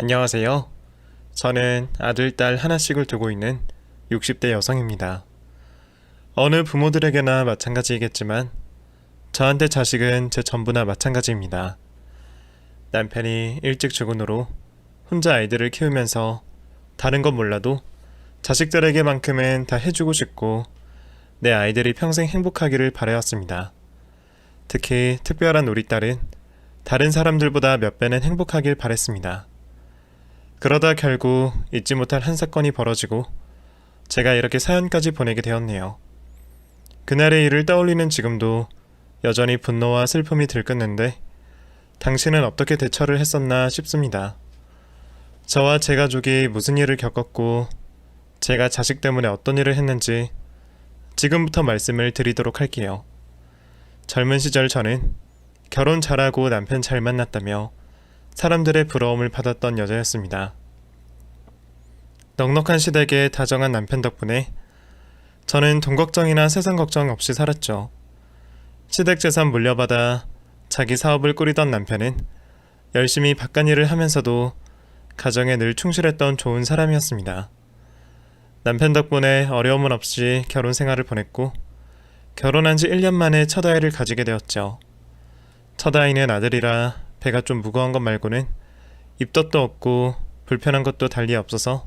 안녕하세요. 저는 아들, 딸 하나씩을 두고 있는 60대 여성입니다. 어느 부모들에게나 마찬가지이겠지만 저한테 자식은 제 전부나 마찬가지입니다. 남편이 일찍 출근으로 혼자 아이들을 키우면서 다른 건 몰라도 자식들에게만큼은 다 해주고 싶고 내 아이들이 평생 행복하기를 바라였습니다. 특히 특별한 우리 딸은 다른 사람들보다 몇 배는 행복하길 바랬습니다. 그러다 결국 잊지 못할 한 사건이 벌어지고 제가 이렇게 사연까지 보내게 되었네요. 그날의 일을 떠올리는 지금도 여전히 분노와 슬픔이 들끓는데 당신은 어떻게 대처를 했었나 싶습니다. 저와 제 가족이 무슨 일을 겪었고 제가 자식 때문에 어떤 일을 했는지 지금부터 말씀을 드리도록 할게요. 젊은 시절 저는 결혼 잘하고 남편 잘 만났다며 사람들의 부러움을 받았던 여자였습니다. 넉넉한 시댁에 다정한 남편 덕분에 저는 돈 걱정이나 세상 걱정 없이 살았죠. 시댁 재산 물려받아 자기 사업을 꾸리던 남편은 열심히 바깥일을 하면서도 가정에 늘 충실했던 좋은 사람이었습니다. 남편 덕분에 어려움은 없이 결혼 생활을 보냈고 결혼한 지 1년 만에 첫 아이를 가지게 되었죠. 첫 아이는 아들이라 배가 좀 무거운 것 말고는 입덧도 없고 불편한 것도 달리 없어서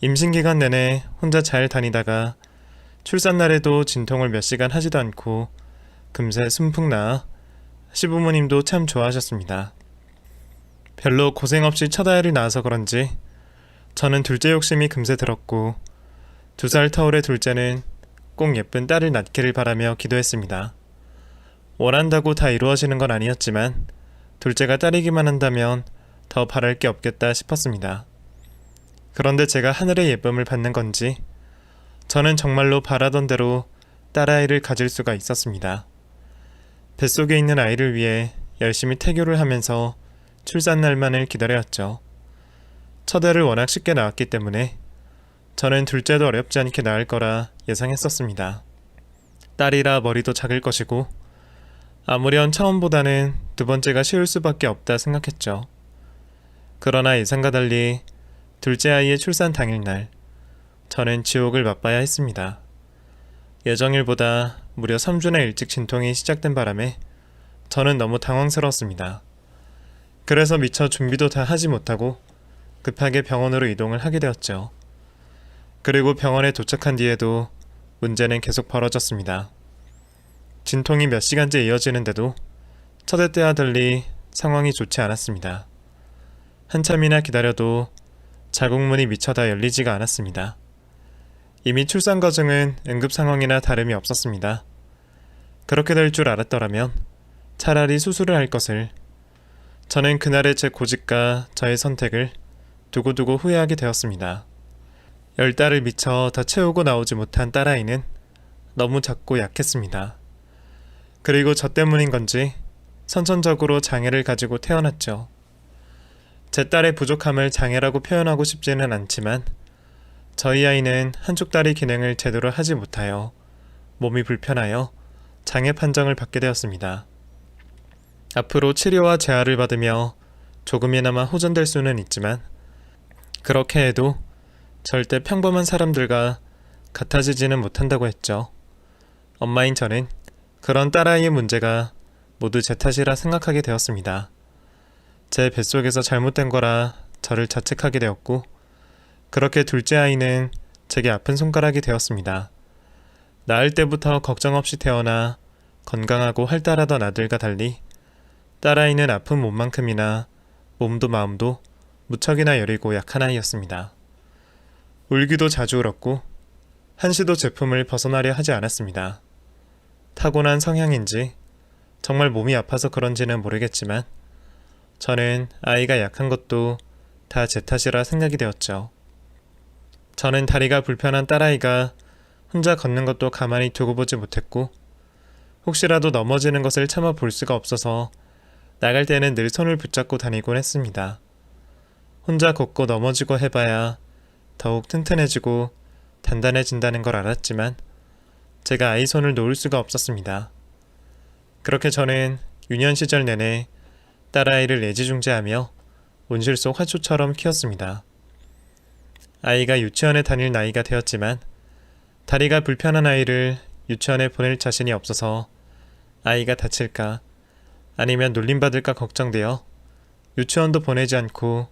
임신기간 내내 혼자 잘 다니다가 출산날에도 진통을 몇 시간 하지도 않고 금세 순풍 나아 시부모님도 참 좋아하셨습니다. 별로 고생 없이 첫 아이를 낳아서 그런지 저는 둘째 욕심이 금세 들었고 2살 터울의 둘째는 꼭 예쁜 딸을 낳기를 바라며 기도했습니다. 원한다고 다 이루어지는 건 아니었지만 둘째가 딸이기만 한다면 더 바랄 게 없겠다 싶었습니다. 그런데 제가 하늘의 예쁨을 받는 건지 저는 정말로 바라던 대로 딸아이를 가질 수가 있었습니다. 뱃속에 있는 아이를 위해 열심히 태교를 하면서 출산날만을 기다려왔죠. 첫 애를 워낙 쉽게 낳았기 때문에 저는 둘째도 어렵지 않게 낳을 거라 예상했었습니다. 딸이라 머리도 작을 것이고 아무렴 처음보다는 두 번째가 쉬울 수밖에 없다 생각했죠. 그러나 예상과 달리 둘째 아이의 출산 당일날 저는 지옥을 맛봐야 했습니다. 예정일보다 무려 3주나 일찍 진통이 시작된 바람에 저는 너무 당황스러웠습니다. 그래서 미처 준비도 다 하지 못하고 급하게 병원으로 이동을 하게 되었죠. 그리고 병원에 도착한 뒤에도 문제는 계속 벌어졌습니다. 진통이 몇 시간째 이어지는데도 첫애 때와 달리 상황이 좋지 않았습니다. 한참이나 기다려도 자궁문이 미처 다 열리지가 않았습니다. 이미 출산 과정은 응급 상황이나 다름이 없었습니다. 그렇게 될 줄 알았더라면 차라리 수술을 할 것을. 저는 그날의 제 고집과 저의 선택을 두고두고 후회하게 되었습니다. 10달을 미처 다 채우고 나오지 못한 딸아이는 너무 작고 약했습니다. 그리고 저 때문인 건지 선천적으로 장애를 가지고 태어났죠. 제 딸의 부족함을 장애라고 표현하고 싶지는 않지만 저희 아이는 한쪽 다리 기능을 제대로 하지 못하여 몸이 불편하여 장애 판정을 받게 되었습니다. 앞으로 치료와 재활을 받으며 조금이나마 호전될 수는 있지만 그렇게 해도 절대 평범한 사람들과 같아지지는 못한다고 했죠. 엄마인 저는 그런 딸아이의 문제가 모두 제 탓이라 생각하게 되었습니다. 제 뱃속에서 잘못된 거라 저를 자책하게 되었고 그렇게 둘째 아이는 제게 아픈 손가락이 되었습니다. 낳을 때부터 걱정 없이 태어나 건강하고 활달하던 아들과 달리 딸아이는 아픈 몸만큼이나 몸도 마음도 무척이나 여리고 약한 아이였습니다. 울기도 자주 울었고 한시도 제품을 벗어나려 하지 않았습니다. 타고난 성향인지 정말 몸이 아파서 그런지는 모르겠지만 저는 아이가 약한 것도 다 제 탓이라 생각이 되었죠. 저는 다리가 불편한 딸아이가 혼자 걷는 것도 가만히 두고 보지 못했고 혹시라도 넘어지는 것을 참아 볼 수가 없어서 나갈 때는 늘 손을 붙잡고 다니곤 했습니다. 혼자 걷고 넘어지고 해봐야 더욱 튼튼해지고 단단해진다는 걸 알았지만 제가 아이 손을 놓을 수가 없었습니다. 그렇게 저는 유년 시절 내내 딸아이를 애지중지하며 온실 속 화초처럼 키웠습니다. 아이가 유치원에 다닐 나이가 되었지만 다리가 불편한 아이를 유치원에 보낼 자신이 없어서 아이가 다칠까 아니면 놀림받을까 걱정되어 유치원도 보내지 않고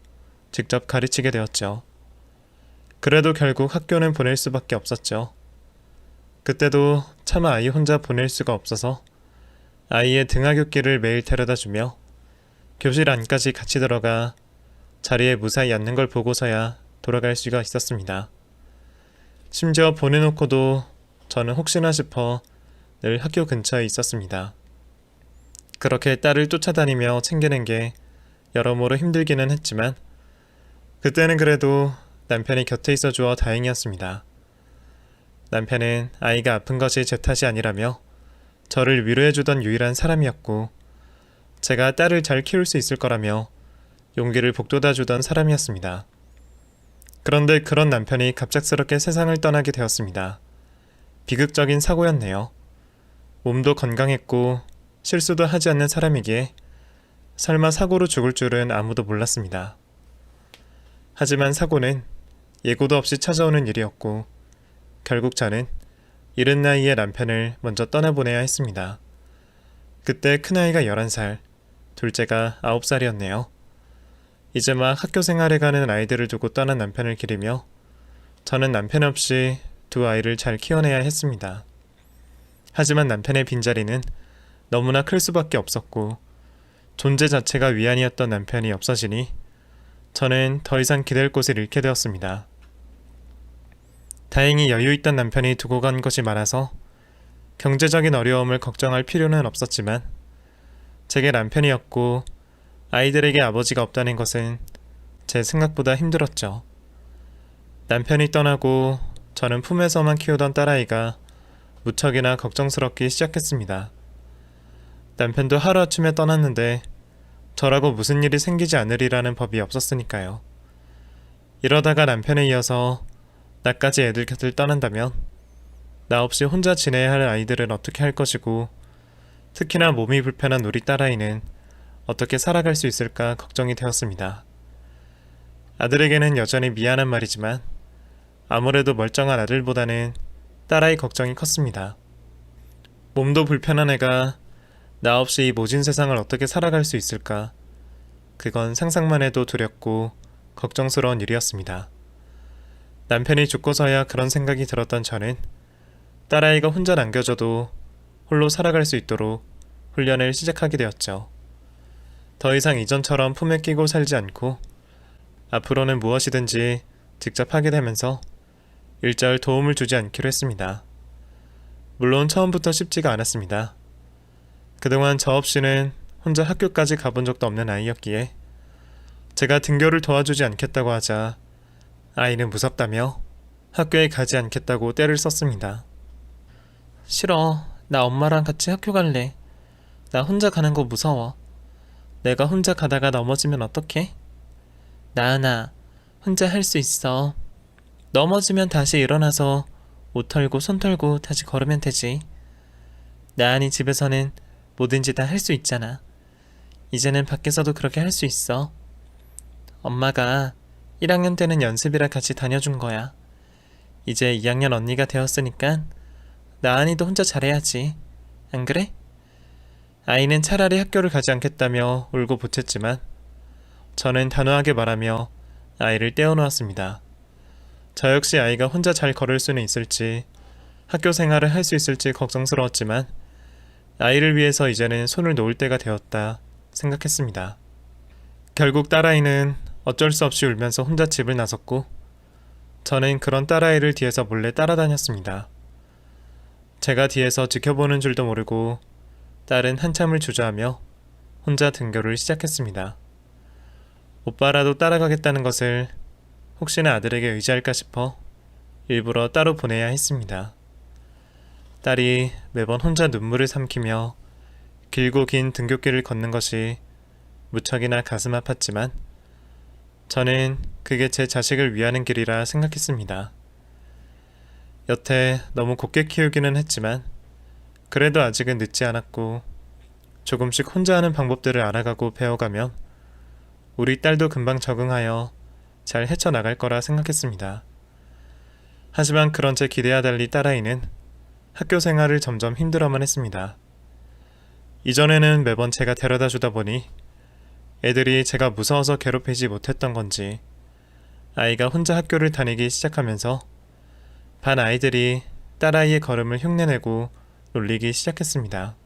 직접 가르치게 되었죠. 그래도 결국 학교는 보낼 수밖에 없었죠. 그때도 차마 아이 혼자 보낼 수가 없어서 아이의 등하굣길을 매일 데려다주며 교실 안까지 같이 들어가 자리에 무사히 앉는 걸 보고서야 돌아갈 수가 있었습니다. 심지어 보내놓고도 저는 혹시나 싶어 늘 학교 근처에 있었습니다. 그렇게 딸을 쫓아다니며 챙기는 게 여러모로 힘들기는 했지만 그때는 그래도 남편이 곁에 있어 주어 다행이었습니다. 남편은 아이가 아픈 것이 제 탓이 아니라며 저를 위로해주던 유일한 사람이었고 제가 딸을 잘 키울 수 있을 거라며 용기를 북돋아주던 사람이었습니다. 그런데 그런 남편이 갑작스럽게 세상을 떠나게 되었습니다. 비극적인 사고였네요. 몸도 건강했고 실수도 하지 않는 사람이기에 설마 사고로 죽을 줄은 아무도 몰랐습니다. 하지만 사고는 예고도 없이 찾아오는 일이었고 결국 저는 이른 나이에 남편을 먼저 떠나보내야 했습니다. 그때 큰아이가 11살, 둘째가 9살이었네요. 이제 막 학교 생활에 가는 아이들을 두고 떠난 남편을 기리며 저는 남편 없이 두 아이를 잘 키워내야 했습니다. 하지만 남편의 빈자리는 너무나 클 수밖에 없었고 존재 자체가 위안이었던 남편이 없어지니 저는 더 이상 기댈 곳을 잃게 되었습니다. 다행히 여유있던 남편이 두고 간 것이 많아서 경제적인 어려움을 걱정할 필요는 없었지만 제게 남편이었고 아이들에게 아버지가 없다는 것은 제 생각보다 힘들었죠. 남편이 떠나고 저는 품에서만 키우던 딸아이가 무척이나 걱정스럽기 시작했습니다. 남편도 하루아침에 떠났는데 저라고 무슨 일이 생기지 않으리라는 법이 없었으니까요. 이러다가 남편에 이어서 나까지 애들 곁을 떠난다면 나 없이 혼자 지내야 할 아이들은 어떻게 할 것이고 특히나 몸이 불편한 우리 딸아이는 어떻게 살아갈 수 있을까 걱정이 되었습니다. 아들에게는 여전히 미안한 말이지만 아무래도 멀쩡한 아들보다는 딸아이 걱정이 컸습니다. 몸도 불편한 애가 나 없이 이 모진 세상을 어떻게 살아갈 수 있을까? 그건 상상만 해도 두렵고 걱정스러운 일이었습니다. 남편이 죽고서야 그런 생각이 들었던 저는 딸아이가 혼자 남겨져도 홀로 살아갈 수 있도록 훈련을 시작하게 되었죠. 더 이상 이전처럼 품에 끼고 살지 않고 앞으로는 무엇이든지 직접 하게 되면서 일절 도움을 주지 않기로 했습니다. 물론 처음부터 쉽지가 않았습니다. 그동안 저 없이는 혼자 학교까지 가본 적도 없는 아이였기에 제가 등교를 도와주지 않겠다고 하자 아이는 무섭다며 학교에 가지 않겠다고 떼를 썼습니다. 싫어. 나 엄마랑 같이 학교 갈래. 나 혼자 가는 거 무서워. 내가 혼자 가다가 넘어지면 어떡해? 나은아, 혼자 할 수 있어. 넘어지면 다시 일어나서 옷 털고 손 털고 다시 걸으면 되지. 나은이 집에서는 뭐든지 다 할 수 있잖아. 이제는 밖에서도 그렇게 할 수 있어. 엄마가 1학년 때는 연습이라 같이 다녀준 거야. 이제 2학년 언니가 되었으니까 나은이도 혼자 잘해야지. 안 그래? 아이는 차라리 학교를 가지 않겠다며 울고 보탰지만 저는 단호하게 말하며 아이를 떼어놓았습니다. 저 역시 아이가 혼자 잘 걸을 수는 있을지 학교 생활을 할 수 있을지 걱정스러웠지만 아이를 위해서 이제는 손을 놓을 때가 되었다 생각했습니다. 결국 딸아이는 어쩔 수 없이 울면서 혼자 집을 나섰고 저는 그런 딸아이를 뒤에서 몰래 따라다녔습니다. 제가 뒤에서 지켜보는 줄도 모르고 딸은 한참을 주저하며 혼자 등교를 시작했습니다. 오빠라도 따라가겠다는 것을 혹시나 아들에게 의지할까 싶어 일부러 따로 보내야 했습니다. 딸이 매번 혼자 눈물을 삼키며 길고 긴 등굣길을 걷는 것이 무척이나 가슴 아팠지만 저는 그게 제 자식을 위하는 길이라 생각했습니다. 여태 너무 곱게 키우기는 했지만 그래도 아직은 늦지 않았고 조금씩 혼자 하는 방법들을 알아가고 배워가면 우리 딸도 금방 적응하여 잘 헤쳐나갈 거라 생각했습니다. 하지만 그런 제 기대와 달리 딸아이는 학교 생활을 점점 힘들어만 했습니다. 이전에는 매번 제가 데려다 주다 보니 애들이 제가 무서워서 괴롭히지 못했던 건지 아이가 혼자 학교를 다니기 시작하면서 반 아이들이 딸아이의 걸음을 흉내내고 놀리기 시작했습니다.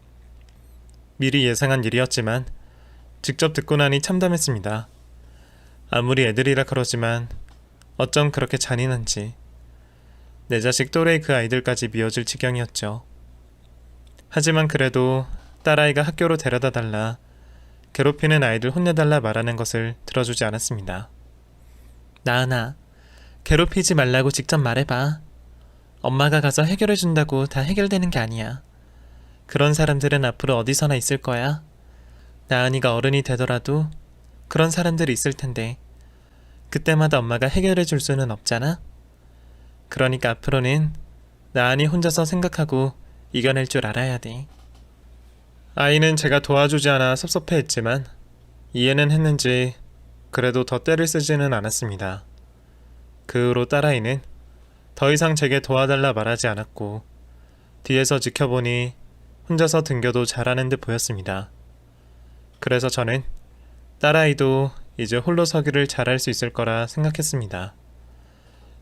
미리 예상한 일이었지만 직접 듣고 나니 참담했습니다. 아무리 애들이라 그러지만 어쩜 그렇게 잔인한지 내 자식 또래의 그 아이들까지 미워질 지경이었죠. 하지만 그래도 딸아이가 학교로 데려다 달라 괴롭히는 아이들 혼내달라 말하는 것을 들어주지 않았습니다. 나은아, 괴롭히지 말라고 직접 말해봐. 엄마가 가서 해결해준다고 다 해결되는 게 아니야. 그런 사람들은 앞으로 어디서나 있을 거야. 나은이가 어른이 되더라도 그런 사람들이 있을 텐데 그때마다 엄마가 해결해 줄 수는 없잖아. 그러니까 앞으로는 나은이 혼자서 생각하고 이겨낼 줄 알아야 돼. 아이는 제가 도와주지 않아 섭섭해했지만 이해는 했는지 그래도 더 떼를 쓰지는 않았습니다. 그 후로 딸아이는 더 이상 제게 도와달라 말하지 않았고 뒤에서 지켜보니 혼자서 등교도 잘하는 듯 보였습니다. 그래서 저는 딸아이도 이제 홀로 서기를 잘할 수 있을 거라 생각했습니다.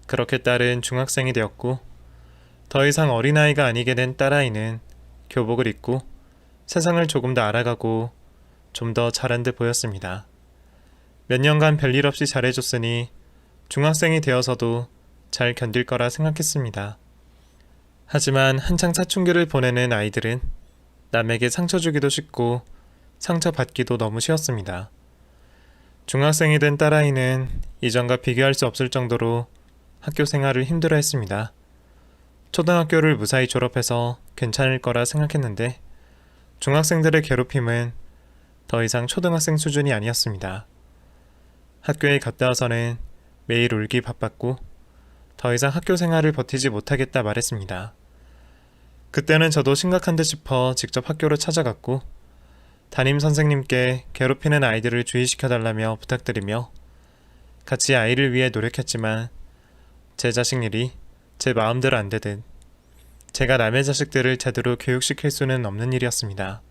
그렇게 딸은 중학생이 되었고 더 이상 어린아이가 아니게 된 딸아이는 교복을 입고 세상을 조금 더 알아가고 좀 더 잘한 듯 보였습니다. 몇 년간 별일 없이 잘해줬으니 중학생이 되어서도 잘 견딜 거라 생각했습니다. 하지만 한창 사춘기를 보내는 아이들은 남에게 상처 주기도 쉽고 상처받기도 너무 쉬웠습니다. 중학생이 된 딸아이는 이전과 비교할 수 없을 정도로 학교 생활을 힘들어했습니다. 초등학교를 무사히 졸업해서 괜찮을 거라 생각했는데 중학생들의 괴롭힘은 더 이상 초등학생 수준이 아니었습니다. 학교에 갔다 와서는 매일 울기 바빴고 더 이상 학교 생활을 버티지 못하겠다 말했습니다. 그때는 저도 심각한 듯 싶어 직접 학교로 찾아갔고 담임 선생님께 괴롭히는 아이들을 주의시켜달라며 부탁드리며 같이 아이를 위해 노력했지만 제 자식 일이 제 마음대로 안 되듯 제가 남의 자식들을 제대로 교육시킬 수는 없는 일이었습니다.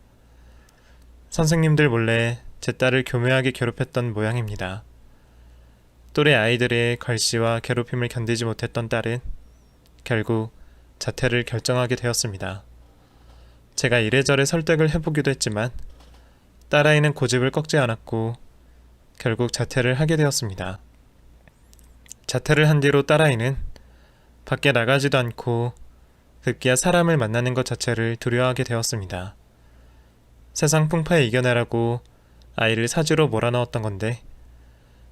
선생님들 몰래 제 딸을 교묘하게 괴롭혔던 모양입니다. 또래 아이들의 걸시와 괴롭힘을 견디지 못했던 딸은 결국 자퇴를 결정하게 되었습니다. 제가 이래저래 설득을 해보기도 했지만 딸아이는 고집을 꺾지 않았고 결국 자퇴를 하게 되었습니다. 자퇴를 한 뒤로 딸아이는 밖에 나가지도 않고 급기야 사람을 만나는 것 자체를 두려워하게 되었습니다. 세상 풍파에 이겨내라고 아이를 사지로 몰아넣었던 건데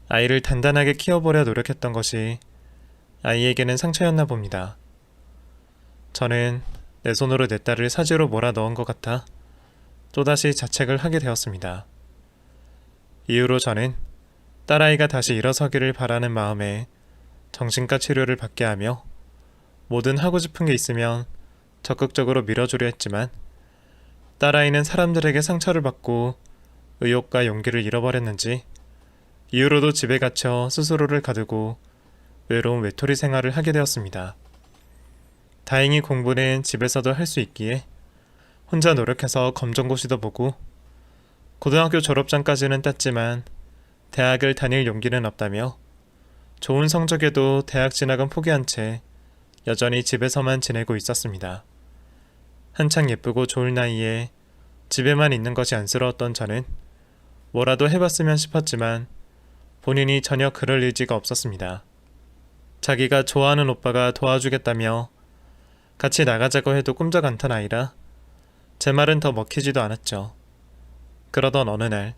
아이를 단단하게 키워보려 노력했던 것이 아이에게는 상처였나 봅니다. 저는 내 손으로 내 딸을 사지로 몰아넣은 것 같아 또다시 자책을 하게 되었습니다. 이후로 저는 딸아이가 다시 일어서기를 바라는 마음에 정신과 치료를 받게 하며 뭐든 하고 싶은 게 있으면 적극적으로 밀어주려 했지만 딸아이는 사람들에게 상처를 받고 의욕과 용기를 잃어버렸는지 이후로도 집에 갇혀 스스로를 가두고 외로운 외톨이 생활을 하게 되었습니다. 다행히 공부는 집에서도 할 수 있기에 혼자 노력해서 검정고시도 보고 고등학교 졸업장까지는 땄지만 대학을 다닐 용기는 없다며 좋은 성적에도 대학 진학은 포기한 채 여전히 집에서만 지내고 있었습니다. 한창 예쁘고 좋을 나이에 집에만 있는 것이 안쓰러웠던 저는 뭐라도 해봤으면 싶었지만 본인이 전혀 그럴 의지가 없었습니다. 자기가 좋아하는 오빠가 도와주겠다며 같이 나가자고 해도 꿈쩍 않던 아이라 제 말은 더 먹히지도 않았죠. 그러던 어느 날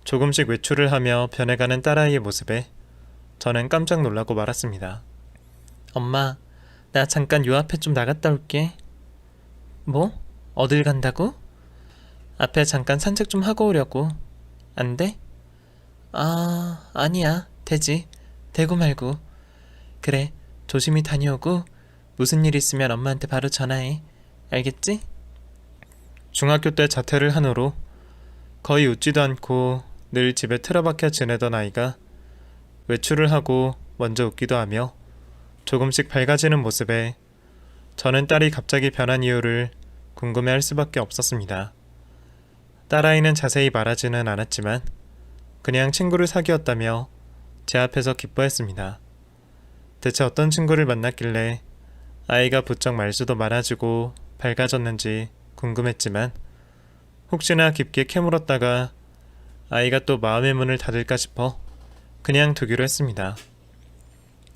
조금씩 외출을 하며 변해가는 딸아이의 모습에 저는 깜짝 놀라고 말았습니다. 엄마, 나 잠깐 요 앞에 좀 나갔다 올게. 뭐? 어딜 간다고? 앞에 잠깐 산책 좀 하고 오려고. 안 돼? 아니야. 되지. 되고 말고. 그래, 조심히 다녀오고 무슨 일 있으면 엄마한테 바로 전화해. 알겠지? 중학교 때 자퇴를 한 후로 거의 웃지도 않고 늘 집에 틀어박혀 지내던 아이가 외출을 하고 먼저 웃기도 하며 조금씩 밝아지는 모습에 저는 딸이 갑자기 변한 이유를 궁금해할 수밖에 없었습니다. 딸아이는 자세히 말하지는 않았지만 그냥 친구를 사귀었다며 제 앞에서 기뻐했습니다. 대체 어떤 친구를 만났길래 아이가 부쩍 말수도 많아지고 밝아졌는지 궁금했지만 혹시나 깊게 캐물었다가 아이가 또 마음의 문을 닫을까 싶어 그냥 두기로 했습니다.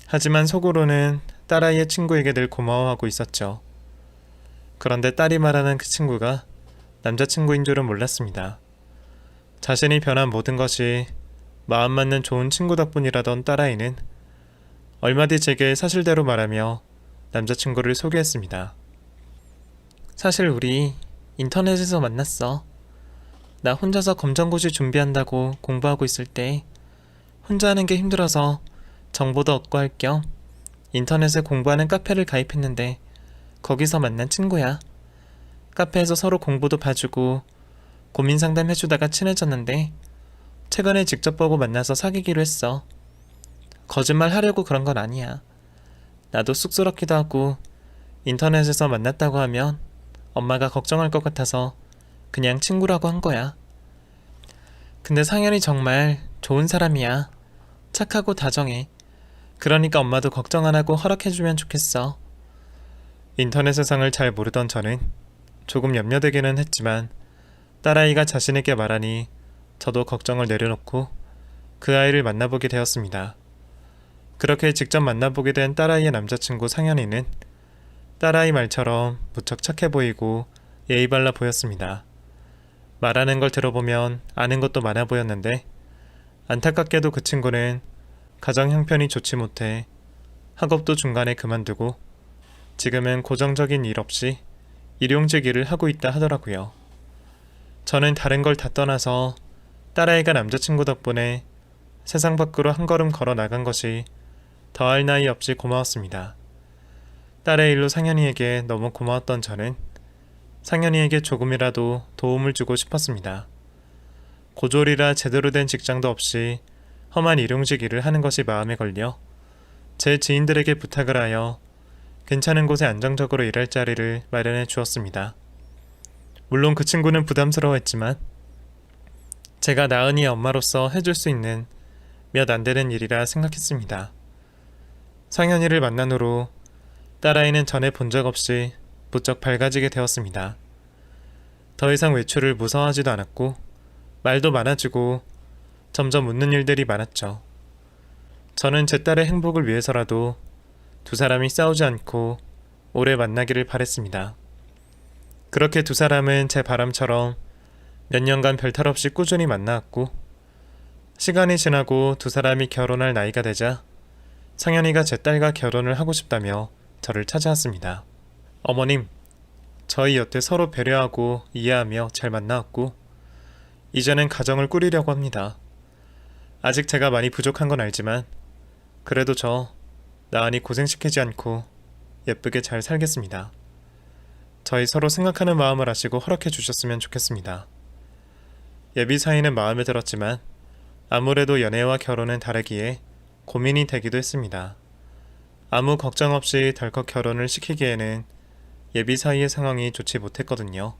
하지만 속으로는 딸아이의 친구에게 늘 고마워하고 있었죠. 그런데 딸이 말하는 그 친구가 남자친구인 줄은 몰랐습니다. 자신이 변한 모든 것이 마음 맞는 좋은 친구 덕분이라던 딸아이는 얼마 뒤 제게 사실대로 말하며 남자친구를 소개했습니다. 사실 우리 인터넷에서 만났어. 나 혼자서 검정고시 준비한다고 공부하고 있을 때 혼자 하는 게 힘들어서 정보도 얻고 할 겸 인터넷에 공부하는 카페를 가입했는데 거기서 만난 친구야. 카페에서 서로 공부도 봐주고 고민 상담해주다가 친해졌는데 최근에 직접 보고 만나서 사귀기로 했어. 거짓말 하려고 그런 건 아니야. 나도 쑥스럽기도 하고 인터넷에서 만났다고 하면 엄마가 걱정할 것 같아서 그냥 친구라고 한 거야. 근데 상현이 정말 좋은 사람이야. 착하고 다정해. 그러니까 엄마도 걱정 안 하고 허락해주면 좋겠어. 인터넷 세상을 잘 모르던 저는 조금 염려되기는 했지만 딸아이가 자신에게 말하니 저도 걱정을 내려놓고 그 아이를 만나보게 되었습니다. 그렇게 직접 만나보게 된 딸아이의 남자친구 상현이는 딸아이 말처럼 무척 착해 보이고 예의 발라 보였습니다. 말하는 걸 들어보면 아는 것도 많아 보였는데 안타깝게도 그 친구는 가정 형편이 좋지 못해 학업도 중간에 그만두고 지금은 고정적인 일 없이 일용직 일을 하고 있다 하더라고요. 저는 다른 걸 다 떠나서 딸아이가 남자친구 덕분에 세상 밖으로 한 걸음 걸어 나간 것이 더할 나위 없이 고마웠습니다. 딸의 일로 상현이에게 너무 고마웠던 저는 상현이에게 조금이라도 도움을 주고 싶었습니다. 고졸이라 제대로 된 직장도 없이 험한 일용직 일을 하는 것이 마음에 걸려 제 지인들에게 부탁을 하여 괜찮은 곳에 안정적으로 일할 자리를 마련해 주었습니다. 물론 그 친구는 부담스러워했지만 제가 나은이의 엄마로서 해줄 수 있는 몇 안 되는 일이라 생각했습니다. 상현이를 만난 후로 딸아이는 전에 본 적 없이 부쩍 밝아지게 되었습니다. 더 이상 외출을 무서워하지도 않았고 말도 많아지고 점점 웃는 일들이 많았죠. 저는 제 딸의 행복을 위해서라도 두 사람이 싸우지 않고 오래 만나기를 바랬습니다. 그렇게 두 사람은 제 바람처럼 몇 년간 별탈 없이 꾸준히 만나왔고 시간이 지나고 두 사람이 결혼할 나이가 되자 상현이가 제 딸과 결혼을 하고 싶다며 저를 찾아왔습니다. 어머님, 저희 여태 서로 배려하고 이해하며 잘 만나왔고 이제는 가정을 꾸리려고 합니다. 아직 제가 많이 부족한 건 알지만 그래도 저 나은이 고생시키지 않고 예쁘게 잘 살겠습니다. 저희 서로 생각하는 마음을 아시고 허락해 주셨으면 좋겠습니다. 예비 사이는 마음에 들었지만 아무래도 연애와 결혼은 다르기에 고민이 되기도 했습니다. 아무 걱정 없이 덜컥 결혼을 시키기에는 예비 사이의 상황이 좋지 못했거든요.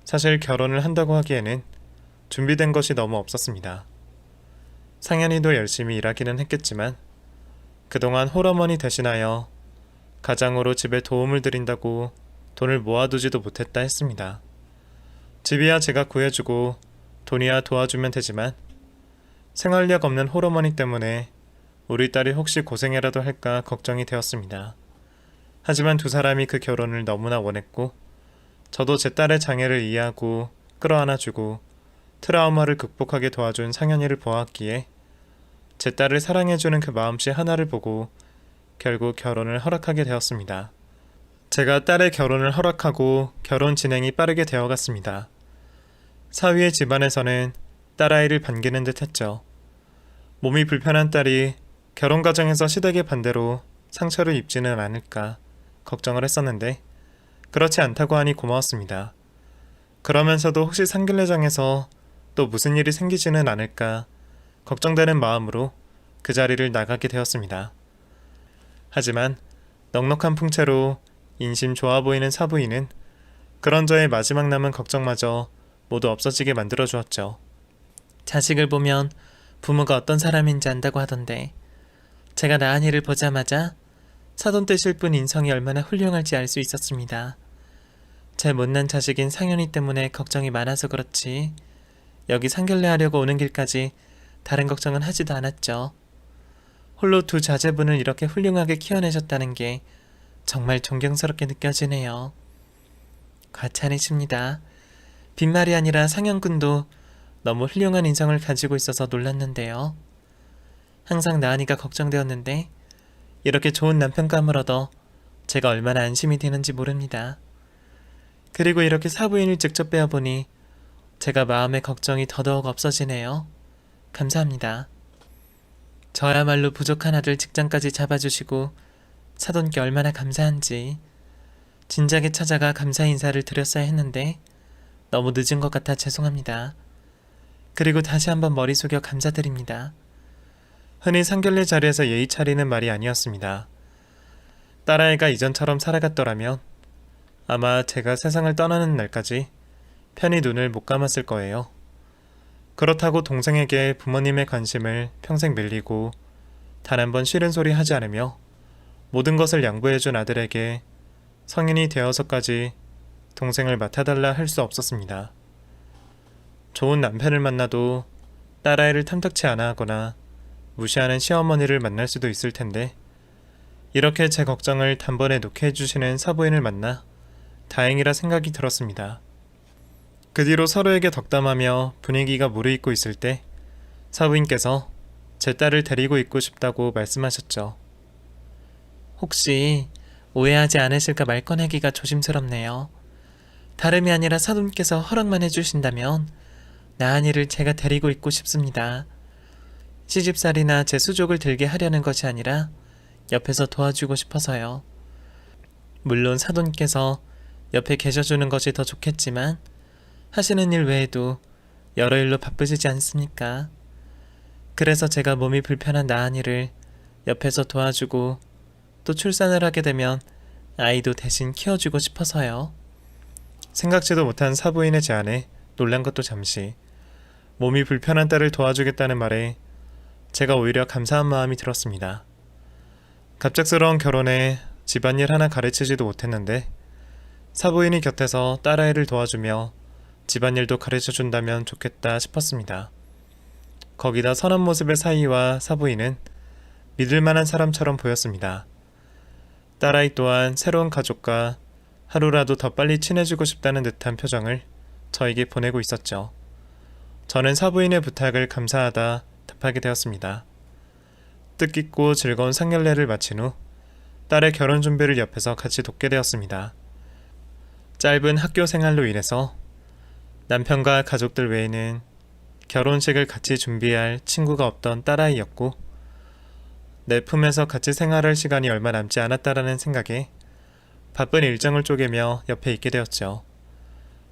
사실 결혼을 한다고 하기에는 준비된 것이 너무 없었습니다. 상현이도 열심히 일하기는 했겠지만 그동안 홀어머니 대신하여 가장으로 집에 도움을 드린다고 돈을 모아두지도 못했다 했습니다. 집이야 제가 구해주고 돈이야 도와주면 되지만 생활력 없는 홀어머니 때문에 우리 딸이 혹시 고생이라도 할까 걱정이 되었습니다. 하지만 두 사람이 그 결혼을 너무나 원했고 저도 제 딸의 장애를 이해하고 끌어안아주고 트라우마를 극복하게 도와준 상현이를 보았기에 제 딸을 사랑해주는 그 마음씨 하나를 보고 결국 결혼을 허락하게 되었습니다. 제가 딸의 결혼을 허락하고 결혼 진행이 빠르게 되어갔습니다. 사위의 집안에서는 딸아이를 반기는 듯 했죠. 몸이 불편한 딸이 결혼 과정에서 시댁의 반대로 상처를 입지는 않을까 걱정을 했었는데 그렇지 않다고 하니 고마웠습니다. 그러면서도 혹시 상길래장에서 또 무슨 일이 생기지는 않을까 걱정되는 마음으로 그 자리를 나가게 되었습니다. 하지만 넉넉한 풍채로 인심 좋아 보이는 사부인은 그런 저의 마지막 남은 걱정마저 모두 없어지게 만들어 주었죠. 자식을 보면 부모가 어떤 사람인지 안다고 하던데 제가 나은이를 보자마자 사돈 떼실 분 인성이 얼마나 훌륭할지 알 수 있었습니다. 제 못난 자식인 상현이 때문에 걱정이 많아서 그렇지 여기 상견례 하려고 오는 길까지 다른 걱정은 하지도 않았죠. 홀로 두 자제분을 이렇게 훌륭하게 키워내셨다는 게 정말 존경스럽게 느껴지네요. 과찬이십니다. 빈말이 아니라 상현군도 너무 훌륭한 인성을 가지고 있어서 놀랐는데요. 항상 나은이가 걱정되었는데 이렇게 좋은 남편감을 얻어 제가 얼마나 안심이 되는지 모릅니다. 그리고 이렇게 사부인을 직접 뵈어보니 제가 마음의 걱정이 더더욱 없어지네요. 감사합니다. 저야말로 부족한 아들 직장까지 잡아주시고 사돈께 얼마나 감사한지 진작에 찾아가 감사 인사를 드렸어야 했는데 너무 늦은 것 같아 죄송합니다. 그리고 다시 한번 머리 숙여 감사드립니다. 흔히 상견례 자리에서 예의 차리는 말이 아니었습니다. 딸아이가 이전처럼 살아갔더라면 아마 제가 세상을 떠나는 날까지 편히 눈을 못 감았을 거예요. 그렇다고 동생에게 부모님의 관심을 평생 밀리고 단 한 번 싫은 소리 하지 않으며 모든 것을 양보해준 아들에게 성인이 되어서까지 동생을 맡아달라 할 수 없었습니다. 좋은 남편을 만나도 딸아이를 탐탁치 않아 하거나 무시하는 시어머니를 만날 수도 있을 텐데 이렇게 제 걱정을 단번에 놓게 해주시는 사부인을 만나 다행이라 생각이 들었습니다. 그 뒤로 서로에게 덕담하며 분위기가 무르익고 있을 때 사부인께서 제 딸을 데리고 있고 싶다고 말씀하셨죠. 혹시 오해하지 않으실까 말 꺼내기가 조심스럽네요. 다름이 아니라 사돈께서 허락만 해주신다면 나은이를 제가 데리고 있고 싶습니다. 시집살이나 제 수족을 들게 하려는 것이 아니라 옆에서 도와주고 싶어서요. 물론 사돈께서 옆에 계셔주는 것이 더 좋겠지만 하시는 일 외에도 여러 일로 바쁘시지 않습니까? 그래서 제가 몸이 불편한 나은이를 옆에서 도와주고 또 출산을 하게 되면 아이도 대신 키워주고 싶어서요. 생각지도 못한 사부인의 제안에 놀란 것도 잠시 몸이 불편한 딸을 도와주겠다는 말에 제가 오히려 감사한 마음이 들었습니다. 갑작스러운 결혼에 집안일 하나 가르치지도 못했는데 사부인이 곁에서 딸아이를 도와주며 집안일도 가르쳐준다면 좋겠다 싶었습니다. 거기다 선한 모습의 사이와 사부인은 믿을만한 사람처럼 보였습니다. 딸아이 또한 새로운 가족과 하루라도 더 빨리 친해지고 싶다는 듯한 표정을 저에게 보내고 있었죠. 저는 사부인의 부탁을 감사하다 답하게 되었습니다. 뜻깊고 즐거운 상견례를 마친 후 딸의 결혼 준비를 옆에서 같이 돕게 되었습니다. 짧은 학교 생활로 인해서 남편과 가족들 외에는 결혼식을 같이 준비할 친구가 없던 딸아이였고 내 품에서 같이 생활할 시간이 얼마 남지 않았다라는 생각에 바쁜 일정을 쪼개며 옆에 있게 되었죠.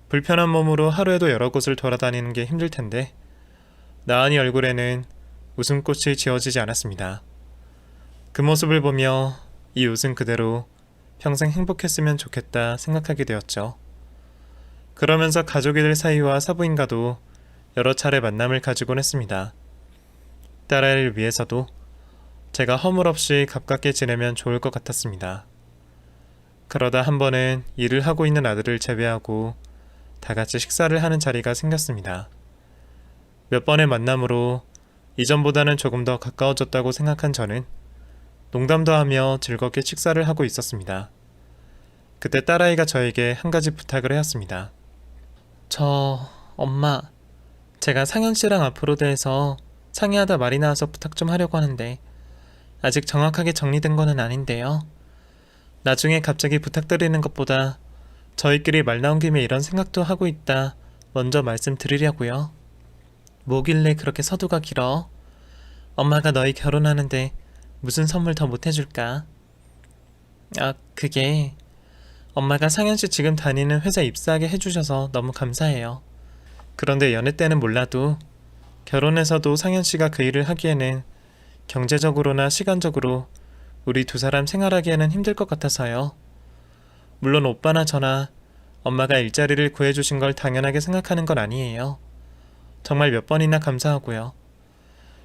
불편한 몸으로 하루에도 여러 곳을 돌아다니는 게 힘들 텐데 나은이 얼굴에는 웃음꽃이 지어지지 않았습니다. 그 모습을 보며 이 웃음 그대로 평생 행복했으면 좋겠다 생각하게 되었죠. 그러면서 가족이들 사이와 사부인과도 여러 차례 만남을 가지곤 했습니다. 딸아이를 위해서도 제가 허물없이 가깝게 지내면 좋을 것 같았습니다. 그러다 한 번은 일을 하고 있는 아들을 제외하고 다 같이 식사를 하는 자리가 생겼습니다. 몇 번의 만남으로 이전보다는 조금 더 가까워졌다고 생각한 저는 농담도 하며 즐겁게 식사를 하고 있었습니다. 그때 딸아이가 저에게 한 가지 부탁을 해왔습니다. 엄마, 제가 상현 씨랑 앞으로 대해서 상의하다 말이 나와서 부탁 좀 하려고 하는데 아직 정확하게 정리된 거는 아닌데요. 나중에 갑자기 부탁드리는 것보다 저희끼리 말 나온 김에 이런 생각도 하고 있다 먼저 말씀드리려고요. 뭐길래 그렇게 서두가 길어? 엄마가 너희 결혼하는데 무슨 선물 더 못해줄까? 엄마가 상현씨 지금 다니는 회사 입사하게 해주셔서 너무 감사해요. 그런데 연애 때는 몰라도 결혼해서도 상현 씨가 그 일을 하기에는 경제적으로나 시간적으로 우리 두 사람 생활하기에는 힘들 것 같아서요. 물론 오빠나 저나 엄마가 일자리를 구해주신 걸 당연하게 생각하는 건 아니에요. 정말 몇 번이나 감사하고요.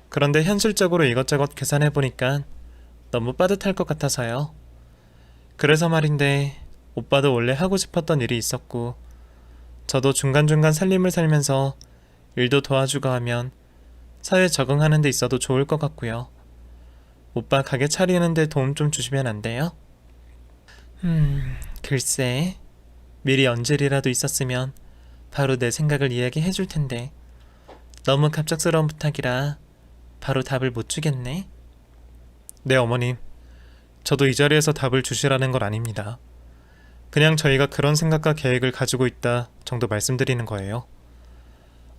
그런데 현실적으로 이것저것 계산해보니까 너무 빠듯할 것 같아서요. 그래서 말인데 오빠도 원래 하고 싶었던 일이 있었고 저도 중간중간 살림을 살면서 일도 도와주고 하면 사회 적응하는 데 있어도 좋을 것 같고요. 오빠 가게 차리는 데 도움 좀 주시면 안 돼요? 글쎄. 미리 언질이라도 있었으면 바로 내 생각을 이야기해 줄 텐데 너무 갑작스러운 부탁이라 바로 답을 못 주겠네. 네, 어머님. 저도 이 자리에서 답을 주시라는 건 아닙니다. 그냥 저희가 그런 생각과 계획을 가지고 있다 정도 말씀드리는 거예요.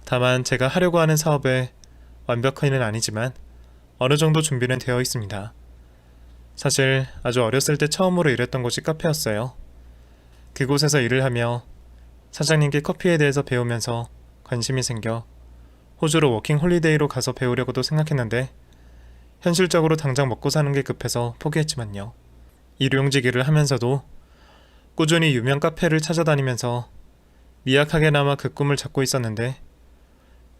다만 제가 하려고 하는 사업에 완벽히는 아니지만 어느 정도 준비는 되어 있습니다. 사실 아주 어렸을 때 처음으로 일했던 곳이 카페였어요. 그곳에서 일을 하며 사장님께 커피에 대해서 배우면서 관심이 생겨 호주로 워킹 홀리데이로 가서 배우려고도 생각했는데 현실적으로 당장 먹고 사는 게 급해서 포기했지만요. 일용직 일을 하면서도 꾸준히 유명 카페를 찾아다니면서 미약하게나마 그 꿈을 잡고 있었는데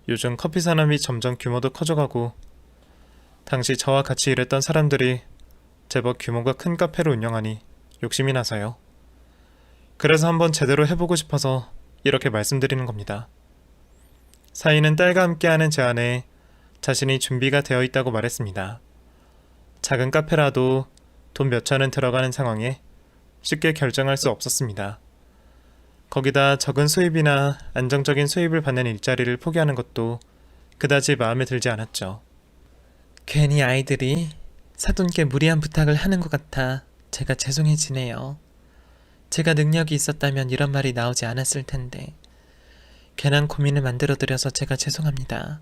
요즘 커피 산업이 점점 규모도 커져가고 당시 저와 같이 일했던 사람들이 제법 규모가 큰 카페를 운영하니 욕심이 나서요. 그래서 한번 제대로 해보고 싶어서 이렇게 말씀드리는 겁니다. 사위는 딸과 함께하는 제안에 자신이 준비가 되어 있다고 말했습니다. 작은 카페라도 돈 몇 천은 들어가는 상황에 쉽게 결정할 수 없었습니다. 거기다 적은 수입이나 안정적인 수입을 받는 일자리를 포기하는 것도 그다지 마음에 들지 않았죠. 괜히 아이들이 사돈께 무리한 부탁을 하는 것 같아 제가 죄송해지네요. 제가 능력이 있었다면 이런 말이 나오지 않았을 텐데 괜한 고민을 만들어드려서 제가 죄송합니다.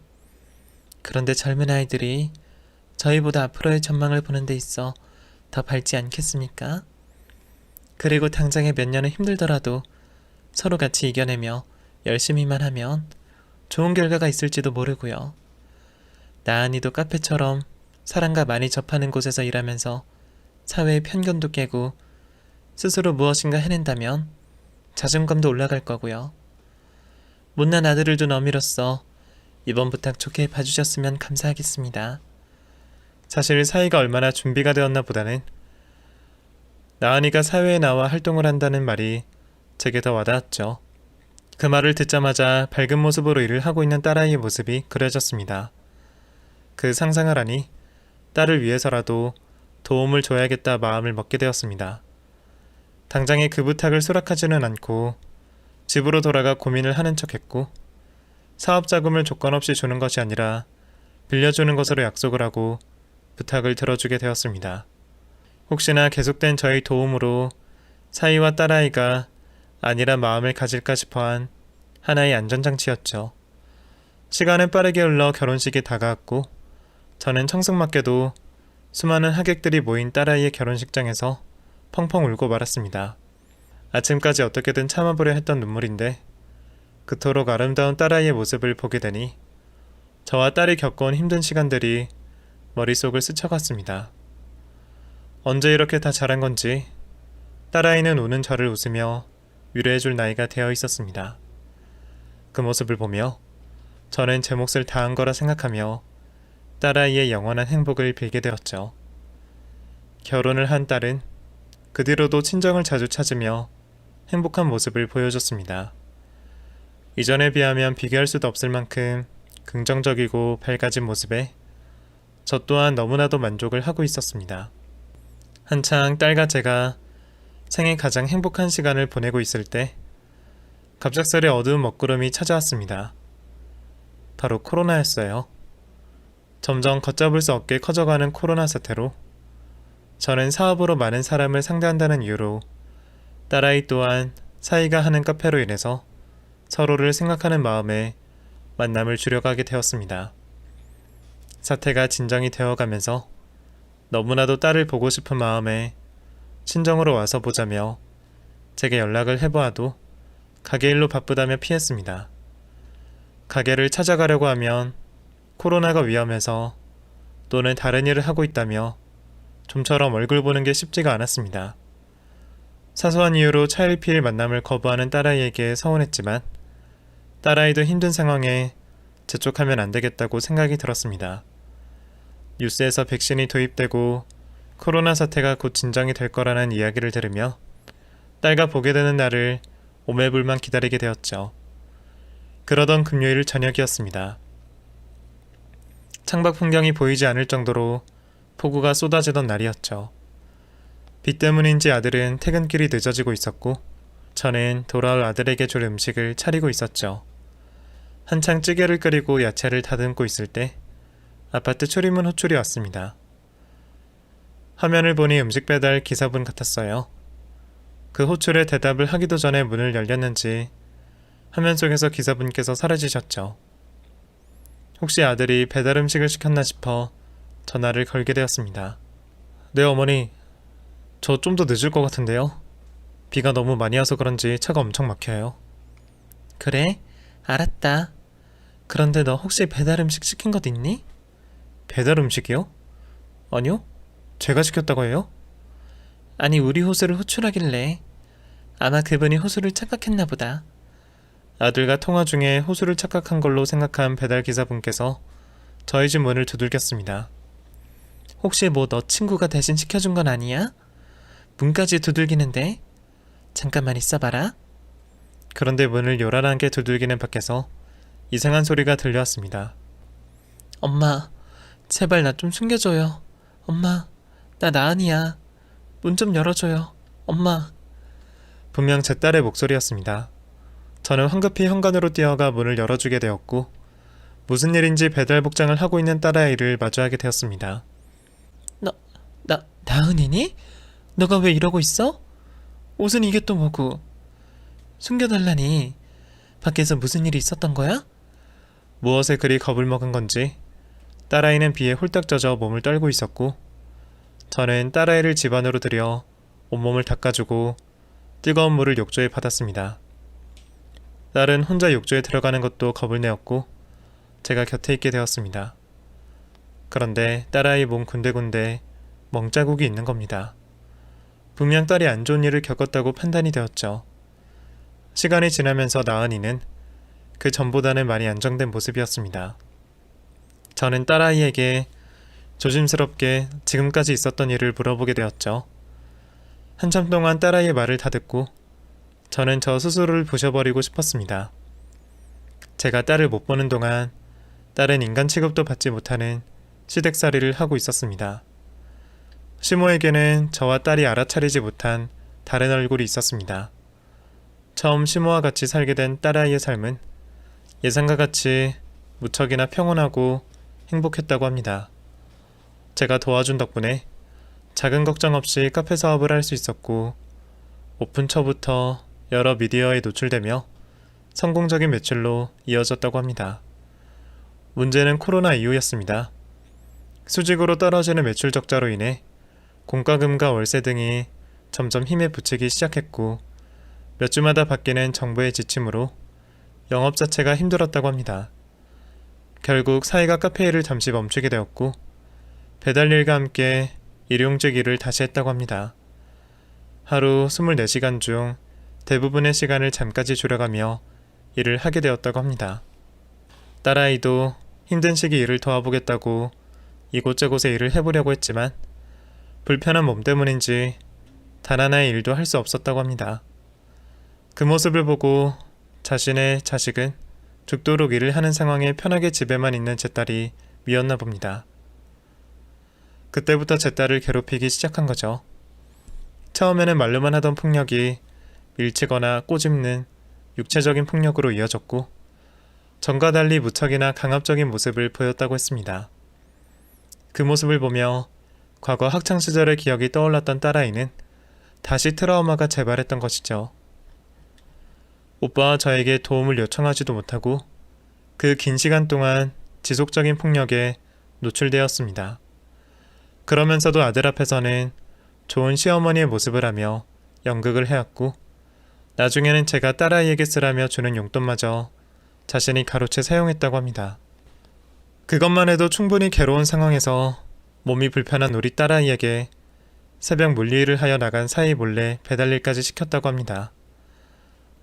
그런데 젊은 아이들이 저희보다 앞으로의 전망을 보는 데 있어 더 밝지 않겠습니까? 그리고 당장에 몇 년은 힘들더라도 서로 같이 이겨내며 열심히만 하면 좋은 결과가 있을지도 모르고요. 나은이도 카페처럼 사람과 많이 접하는 곳에서 일하면서 사회의 편견도 깨고 스스로 무엇인가 해낸다면 자존감도 올라갈 거고요. 못난 아들을 둔 어미로서 이번 부탁 좋게 봐주셨으면 감사하겠습니다. 사실 사위가 얼마나 준비가 되었나 보다는 나은이가 사회에 나와 활동을 한다는 말이 제게 더 와닿았죠. 그 말을 듣자마자 밝은 모습으로 일을 하고 있는 딸아이의 모습이 그려졌습니다. 그 상상을 하니 딸을 위해서라도 도움을 줘야겠다 마음을 먹게 되었습니다. 당장에 그 부탁을 수락하지는 않고 집으로 돌아가 고민을 하는 척했고 사업 자금을 조건 없이 주는 것이 아니라 빌려주는 것으로 약속을 하고 부탁을 들어주게 되었습니다. 혹시나 계속된 저희 도움으로 사위와 딸아이가 안일한 마음을 가질까 싶어한 하나의 안전장치였죠. 시간은 빠르게 흘러 결혼식이 다가왔고 저는 청승맞게도 수많은 하객들이 모인 딸아이의 결혼식장에서 펑펑 울고 말았습니다. 아침까지 어떻게든 참아보려 했던 눈물인데 그토록 아름다운 딸아이의 모습을 보게 되니 저와 딸이 겪어온 힘든 시간들이 머릿속을 스쳐갔습니다. 언제 이렇게 다 자란 건지 딸아이는 우는 저를 웃으며 위로해줄 나이가 되어 있었습니다. 그 모습을 보며 저는 제 몫을 다한 거라 생각하며 딸아이의 영원한 행복을 빌게 되었죠. 결혼을 한 딸은 그 뒤로도 친정을 자주 찾으며 행복한 모습을 보여줬습니다. 이전에 비하면 비교할 수도 없을 만큼 긍정적이고 밝아진 모습에 저 또한 너무나도 만족을 하고 있었습니다. 한창 딸과 제가 생애 가장 행복한 시간을 보내고 있을 때 갑작스레 어두운 먹구름이 찾아왔습니다. 바로 코로나였어요. 점점 걷잡을 수 없게 커져가는 코로나 사태로 저는 사업으로 많은 사람을 상대한다는 이유로 딸아이 또한 사이가 하는 카페로 인해서 서로를 생각하는 마음에 만남을 줄여가게 되었습니다. 사태가 진정이 되어가면서 너무나도 딸을 보고 싶은 마음에 친정으로 와서 보자며 제게 연락을 해보아도 가게 일로 바쁘다며 피했습니다. 가게를 찾아가려고 하면 코로나가 위험해서 또는 다른 일을 하고 있다며 좀처럼 얼굴 보는 게 쉽지가 않았습니다. 사소한 이유로 차일피일 만남을 거부하는 딸아이에게 서운했지만 딸아이도 힘든 상황에 재촉하면 안 되겠다고 생각이 들었습니다. 뉴스에서 백신이 도입되고 코로나 사태가 곧 진정이 될 거라는 이야기를 들으며 딸과 보게 되는 날을 오매불만 기다리게 되었죠. 그러던 금요일 저녁이었습니다. 창밖 풍경이 보이지 않을 정도로 폭우가 쏟아지던 날이었죠. 비 때문인지 아들은 퇴근길이 늦어지고 있었고 저는 돌아올 아들에게 줄 음식을 차리고 있었죠. 한창 찌개를 끓이고 야채를 다듬고 있을 때 아파트 출입문 호출이 왔습니다. 화면을 보니 음식 배달 기사분 같았어요. 그 호출에 대답을 하기도 전에 문을 열렸는지 화면 속에서 기사분께서 사라지셨죠. 혹시 아들이 배달 음식을 시켰나 싶어 전화를 걸게 되었습니다. 네, 어머니. 저 좀 더 늦을 것 같은데요. 비가 너무 많이 와서 그런지 차가 엄청 막혀요. 그래? 알았다. 그런데 너 혹시 배달 음식 시킨 것 있니? 배달 음식이요? 아니요. 제가 시켰다고 해요? 아니, 우리 호수를 호출하길래. 아마 그분이 호수를 착각했나 보다. 아들과 통화 중에 호수를 착각한 걸로 생각한 배달 기사분께서 저희 집 문을 두들겼습니다. 혹시 뭐 너 친구가 대신 시켜준 건 아니야? 문까지 두들기는데? 잠깐만 있어봐라. 그런데 문을 요란하게 두들기는 밖에서 이상한 소리가 들려왔습니다. 엄마, 제발 나 좀 숨겨줘요. 엄마, 나 나은이야. 문 좀 열어줘요. 엄마. 분명 제 딸의 목소리였습니다. 저는 황급히 현관으로 뛰어가 문을 열어주게 되었고 무슨 일인지 배달 복장을 하고 있는 딸아이를 마주하게 되었습니다. 나은이니? 너가 왜 이러고 있어? 옷은 이게 또 뭐고? 숨겨달라니. 밖에서 무슨 일이 있었던 거야? 무엇에 그리 겁을 먹은 건지 딸아이는 비에 홀딱 젖어 몸을 떨고 있었고 저는 딸아이를 집 안으로 들여 온몸을 닦아주고 뜨거운 물을 욕조에 받았습니다. 딸은 혼자 욕조에 들어가는 것도 겁을 내었고 제가 곁에 있게 되었습니다. 그런데 딸아이 몸 군데군데 멍자국이 있는 겁니다. 분명 딸이 안 좋은 일을 겪었다고 판단이 되었죠. 시간이 지나면서 나은이는 그 전보다는 많이 안정된 모습이었습니다. 저는 딸아이에게 조심스럽게 지금까지 있었던 일을 물어보게 되었죠. 한참 동안 딸아이의 말을 다 듣고 저는 저 스스로를 부셔버리고 싶었습니다. 제가 딸을 못 보는 동안 딸은 인간 취급도 받지 못하는 시댁살이를 하고 있었습니다. 시모에게는 저와 딸이 알아차리지 못한 다른 얼굴이 있었습니다. 처음 시모와 같이 살게 된 딸아이의 삶은 예상과 같이 무척이나 평온하고 행복했다고 합니다. 제가 도와준 덕분에 작은 걱정 없이 카페 사업을 할 수 있었고 오픈 초부터 여러 미디어에 노출되며 성공적인 매출로 이어졌다고 합니다. 문제는 코로나 이후였습니다. 수직으로 떨어지는 매출 적자로 인해 공과금과 월세 등이 점점 힘에 부치기 시작했고 몇 주마다 바뀌는 정부의 지침으로 영업 자체가 힘들었다고 합니다. 결국 사이가 카페 일을 잠시 멈추게 되었고 배달 일과 함께 일용직 일을 다시 했다고 합니다. 하루 24시간 중 대부분의 시간을 잠까지 줄여가며 일을 하게 되었다고 합니다. 딸아이도 힘든 시기 일을 도와보겠다고 이곳저곳에 일을 해보려고 했지만 불편한 몸 때문인지 단 하나의 일도 할 수 없었다고 합니다. 그 모습을 보고 자신의 자식은 죽도록 일을 하는 상황에 편하게 집에만 있는 제 딸이 미웠나 봅니다. 그때부터 제 딸을 괴롭히기 시작한 거죠. 처음에는 말로만 하던 폭력이 밀치거나 꼬집는 육체적인 폭력으로 이어졌고 전과 달리 무척이나 강압적인 모습을 보였다고 했습니다. 그 모습을 보며 과거 학창시절의 기억이 떠올랐던 딸아이는 다시 트라우마가 재발했던 것이죠. 오빠와 저에게 도움을 요청하지도 못하고 그 긴 시간 동안 지속적인 폭력에 노출되었습니다. 그러면서도 아들 앞에서는 좋은 시어머니의 모습을 하며 연극을 해왔고 나중에는 제가 딸아이에게 쓰라며 주는 용돈마저 자신이 가로채 사용했다고 합니다. 그것만 해도 충분히 괴로운 상황에서 몸이 불편한 우리 딸아이에게 새벽 물리를 하여 나간 사이 몰래 배달일까지 시켰다고 합니다.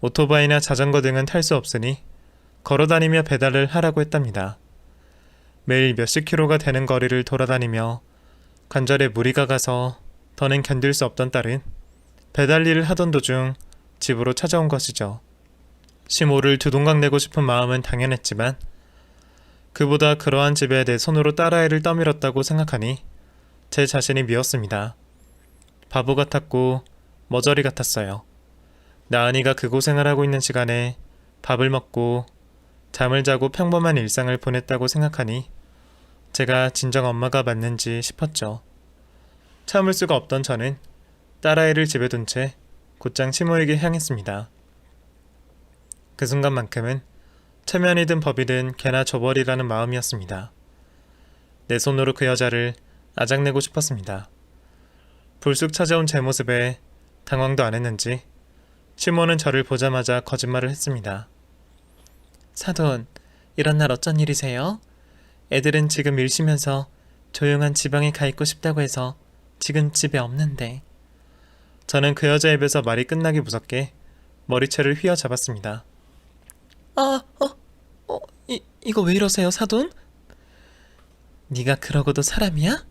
오토바이나 자전거 등은 탈 수 없으니 걸어다니며 배달을 하라고 했답니다. 매일 몇십 킬로가 되는 거리를 돌아다니며 관절에 무리가 가서 더는 견딜 수 없던 딸은 배달 일을 하던 도중 집으로 찾아온 것이죠. 시모를 두동강 내고 싶은 마음은 당연했지만 그보다 그러한 집에 내 손으로 딸아이를 떠밀었다고 생각하니 제 자신이 미웠습니다. 바보 같았고 머저리 같았어요. 나은이가 그 고생을 하고 있는 시간에 밥을 먹고 잠을 자고 평범한 일상을 보냈다고 생각하니 제가 진정 엄마가 맞는지 싶었죠. 참을 수가 없던 저는 딸아이를 집에 둔 채 곧장 시모에게 향했습니다. 그 순간만큼은 체면이든 법이든 개나 줘버리라는 마음이었습니다. 내 손으로 그 여자를 아작내고 싶었습니다. 불쑥 찾아온 제 모습에 당황도 안 했는지 시모는 저를 보자마자 거짓말을 했습니다. 사돈, 이런 날 어쩐 일이세요? 애들은 지금 일 쉬면서 조용한 지방에 가 있고 싶다고 해서 지금 집에 없는데. 저는 그 여자 입에서 말이 끝나기 무섭게 머리채를 휘어잡았습니다. 이거 왜 이러세요, 사돈? 네가 그러고도 사람이야?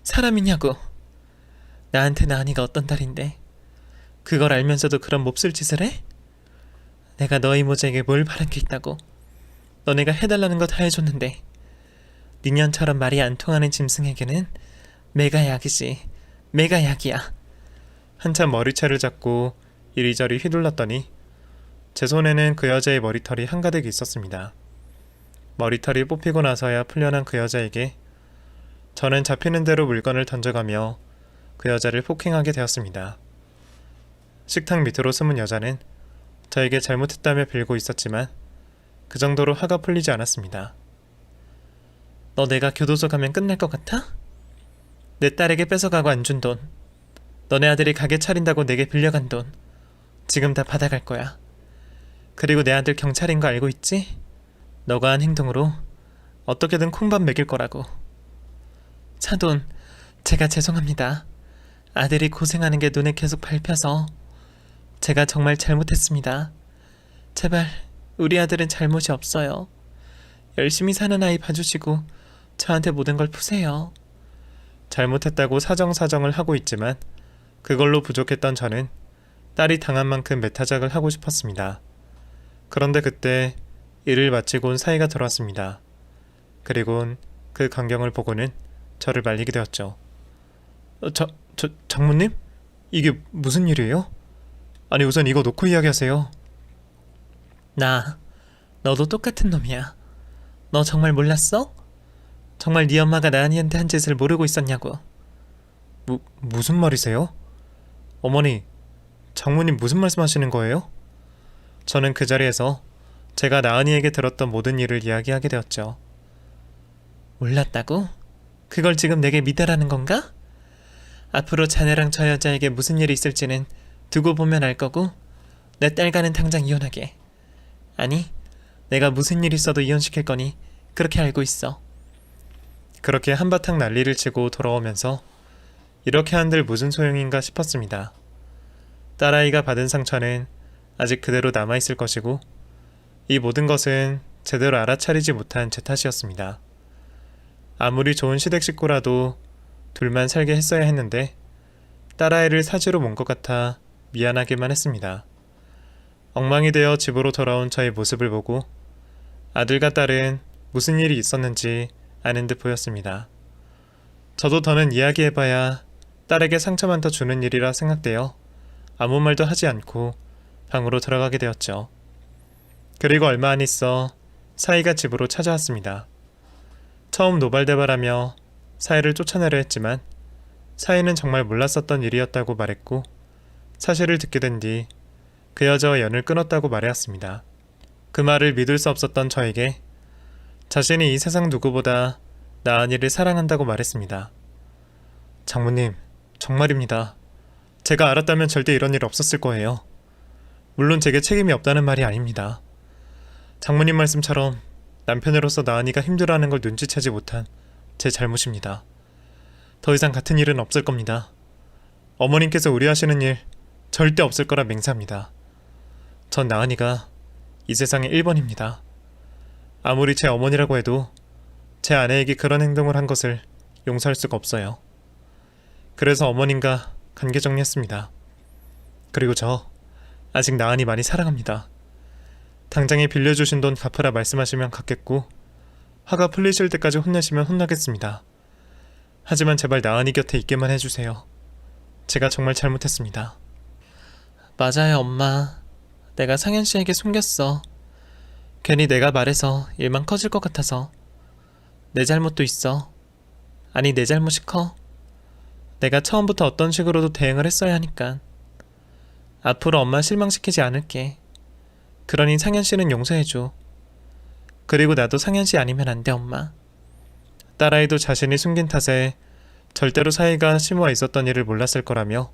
사람이냐고. 나한테 나은이가 어떤 딸인데 그걸 알면서도 그런 몹쓸 짓을 해? 내가 너희 모자에게 뭘 바란 게 있다고. 너네가 해달라는 거 다 해줬는데 니년처럼 말이 안 통하는 짐승에게는 매가 약이지. 매가 약이야. 한참 머리채를 잡고 이리저리 휘둘렀더니 제 손에는 그 여자의 머리털이 한가득 있었습니다. 머리털이 뽑히고 나서야 풀려난 그 여자에게 저는 잡히는 대로 물건을 던져가며 그 여자를 폭행하게 되었습니다. 식탁 밑으로 숨은 여자는 저에게 잘못했다며 빌고 있었지만 그 정도로 화가 풀리지 않았습니다. 너 내가 교도소 가면 끝날 것 같아? 내 딸에게 뺏어가고 안 준 돈, 너네 아들이 가게 차린다고 내게 빌려간 돈 지금 다 받아갈 거야. 그리고 내 아들 경찰인 거 알고 있지? 너가 한 행동으로 어떻게든 콩밥 먹일 거라고. 사돈, 제가 죄송합니다. 아들이 고생하는 게 눈에 계속 밟혀서 제가 정말 잘못했습니다. 제발 우리 아들은 잘못이 없어요. 열심히 사는 아이 봐주시고 저한테 모든 걸 푸세요. 잘못했다고 사정사정을 하고 있지만 그걸로 부족했던 저는 딸이 당한 만큼 매타작을 하고 싶었습니다. 그런데 그때 일을 마치고 온 사이가 들어왔습니다. 그리곤 그 광경을 보고는 저를 말리게 되었죠. 장모님? 이게 무슨 일이에요? 아니 우선 이거 놓고 이야기하세요. 너도 똑같은 놈이야. 너 정말 몰랐어? 정말 네 엄마가 나은이한테 한 짓을 모르고 있었냐고. 무슨 말이세요? 어머니, 장모님 무슨 말씀하시는 거예요? 저는 그 자리에서 제가 나은이에게 들었던 모든 일을 이야기하게 되었죠. 몰랐다고? 그걸 지금 내게 믿으라는 건가? 앞으로 자네랑 저 여자에게 무슨 일이 있을지는 두고 보면 알 거고 내 딸과는 당장 이혼하게. 아니, 내가 무슨 일 있어도 이혼시킬 거니 그렇게 알고 있어. 그렇게 한바탕 난리를 치고 돌아오면서 이렇게 한들 무슨 소용인가 싶었습니다. 딸아이가 받은 상처는 아직 그대로 남아있을 것이고 이 모든 것은 제대로 알아차리지 못한 제 탓이었습니다. 아무리 좋은 시댁 식구라도 둘만 살게 했어야 했는데 딸아이를 사지로 몬 것 같아 미안하기만 했습니다. 엉망이 되어 집으로 돌아온 저의 모습을 보고 아들과 딸은 무슨 일이 있었는지 아는 듯 보였습니다. 저도 더는 이야기해봐야 딸에게 상처만 더 주는 일이라 생각되어 아무 말도 하지 않고 방으로 들어가게 되었죠. 그리고 얼마 안 있어 사이가 집으로 찾아왔습니다. 처음 노발대발하며 사이를 쫓아내려 했지만 사이는 정말 몰랐었던 일이었다고 말했고 사실을 듣게 된 뒤 그 여자와 연을 끊었다고 말해왔습니다. 그 말을 믿을 수 없었던 저에게 자신이 이 세상 누구보다 나은이를 사랑한다고 말했습니다. 장모님, 정말입니다. 제가 알았다면 절대 이런 일 없었을 거예요. 물론 제게 책임이 없다는 말이 아닙니다. 장모님 말씀처럼 남편으로서 나은이가 힘들어하는 걸 눈치채지 못한 제 잘못입니다. 더 이상 같은 일은 없을 겁니다. 어머님께서 우려하시는 일 절대 없을 거라 맹세합니다. 전 나은이가 이 세상의 1번입니다. 아무리 제 어머니라고 해도 제 아내에게 그런 행동을 한 것을 용서할 수가 없어요. 그래서 어머님과 관계 정리했습니다. 그리고 저 아직 나은이 많이 사랑합니다. 당장에 빌려주신 돈 갚으라 말씀하시면 갚겠고 화가 풀리실 때까지 혼내시면 혼나겠습니다. 하지만 제발 나은이 곁에 있게만 해주세요. 제가 정말 잘못했습니다. 맞아요, 엄마. 내가 상현 씨에게 숨겼어. 괜히 내가 말해서 일만 커질 것 같아서. 내 잘못도 있어. 아니, 내 잘못이 커. 내가 처음부터 어떤 식으로도 대응을 했어야 하니까. 앞으로 엄마 실망시키지 않을게. 그러니 상현 씨는 용서해줘. 그리고 나도 상현 씨 아니면 안 돼, 엄마. 딸아이도 자신이 숨긴 탓에 절대로 사이가 심화 있었던 일을 몰랐을 거라며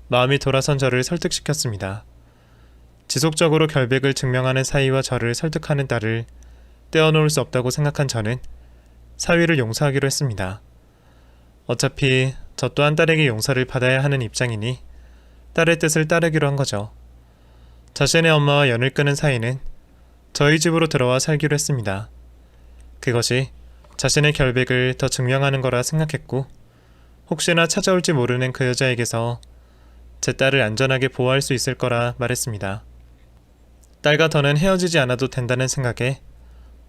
마음이 돌아선 저를 설득시켰습니다. 지속적으로 결백을 증명하는 사이와 저를 설득하는 딸을 떼어놓을 수 없다고 생각한 저는 사위를 용서하기로 했습니다. 어차피 저 또한 딸에게 용서를 받아야 하는 입장이니 딸의 뜻을 따르기로 한 거죠. 자신의 엄마와 연을 끄는 사이는 저희 집으로 들어와 살기로 했습니다. 그것이 자신의 결백을 더 증명하는 거라 생각했고 혹시나 찾아올지 모르는 그 여자에게서 제 딸을 안전하게 보호할 수 있을 거라 말했습니다. 딸과 더는 헤어지지 않아도 된다는 생각에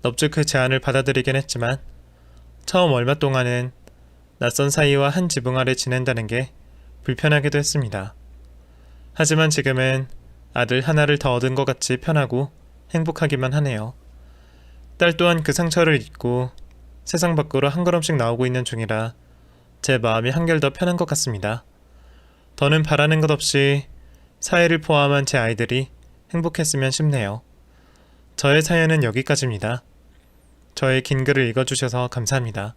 넙죽 그 제안을 받아들이긴 했지만 처음 얼마 동안은 낯선 사이와 한 지붕 아래 지낸다는 게 불편하기도 했습니다. 하지만 지금은 아들 하나를 더 얻은 것 같이 편하고 행복하기만 하네요. 딸 또한 그 상처를 잊고 세상 밖으로 한 걸음씩 나오고 있는 중이라 제 마음이 한결 더 편한 것 같습니다. 더는 바라는 것 없이 사회를 포함한 제 아이들이 행복했으면 싶네요. 저의 사연은 여기까지입니다. 저의 긴 글을 읽어주셔서 감사합니다.